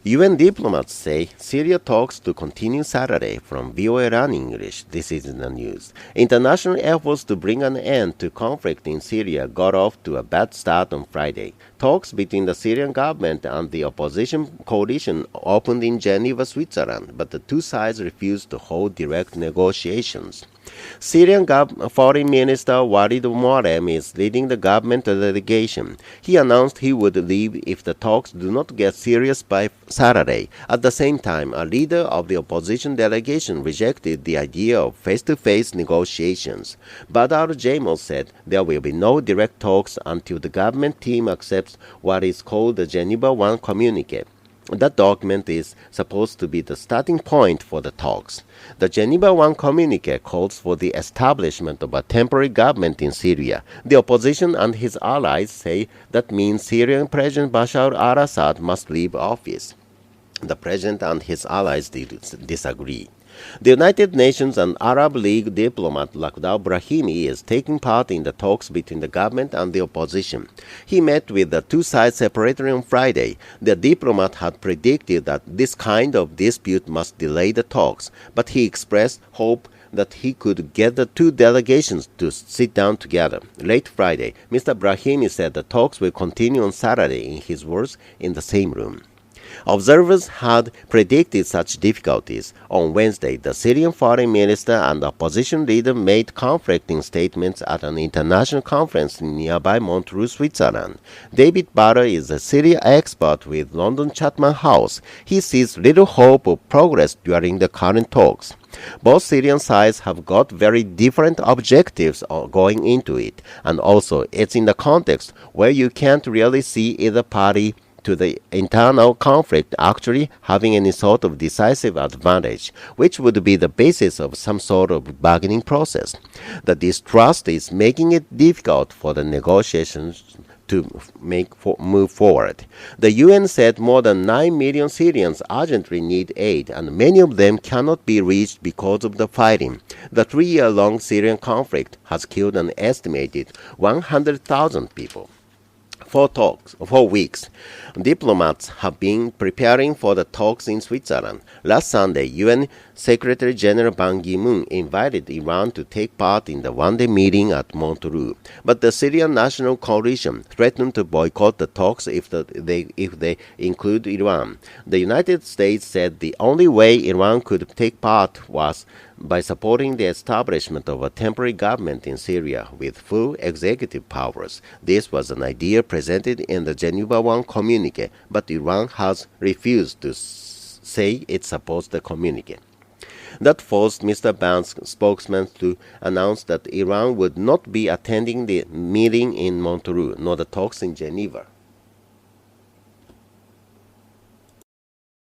UN diplomats say Syria talks to continue Saturday. From VOA Run English, this is the news. International efforts to bring an end to conflict in Syria got off to a bad start on Friday. Talks between the Syrian government and the opposition coalition opened in Geneva, Switzerland, but the two sides refused to hold direct negotiations. Syrian Foreign Minister Walid Muharrem is leading the government delegation. He announced he would leave if the talks do not get serious by Saturday. At the same time, a leader of the opposition delegation rejected the idea of face-to-face negotiations. Badr Jamal said there will be no direct talks until the government team accepts what is called the Geneva I communique. That document is supposed to be the starting point for the talks. The Geneva I communique calls for the establishment of a temporary government in Syria. The opposition and his allies say that means Syrian President Bashar al-Assad must leave office. The president and his allies disagree. The United Nations and Arab League diplomat Lakhdar Brahimi is taking part in the talks between the government and the opposition. He met with the two sides separately on Friday. The diplomat had predicted that this kind of dispute must delay the talks, but he expressed hope that he could get the two delegations to sit down together. Late Friday, Mr. Brahimi said the talks will continue on Saturday, in his words, in the same room. Observers had predicted such difficulties. On Wednesday, the Syrian foreign minister and opposition leader made conflicting statements at an international conference in nearby Montreux, Switzerland. David Barter is a Syria expert with London Chatham House. He sees little hope of progress during the current talks. Both Syrian sides have got very different objectives going into it, and also it's in the context where you can't really see either party to the internal conflict actually having any sort of decisive advantage, which would be the basis of some sort of bargaining process. The distrust is making it difficult for the negotiations to move forward. The UN said more than 9 million Syrians urgently need aid, and many of them cannot be reached because of the fighting. The 3-year-long Syrian conflict has killed an estimated 100,000 people. For weeks, diplomats have been preparing for the talks in Switzerland. Last Sunday, UN Secretary General Ban Ki-moon invited Iran to take part in the one-day meeting at Montreux, but the Syrian National Coalition threatened to boycott the talks if they include Iran. The United States said the only way Iran could take part was by supporting the establishment of a temporary government in Syria with full executive powers. This was an idea presented in the Geneva I communique, but Iran has refused to say it supports the communique. That forced Mr. Ban's spokesman to announce that Iran would not be attending the meeting in Montreux nor the talks in Geneva.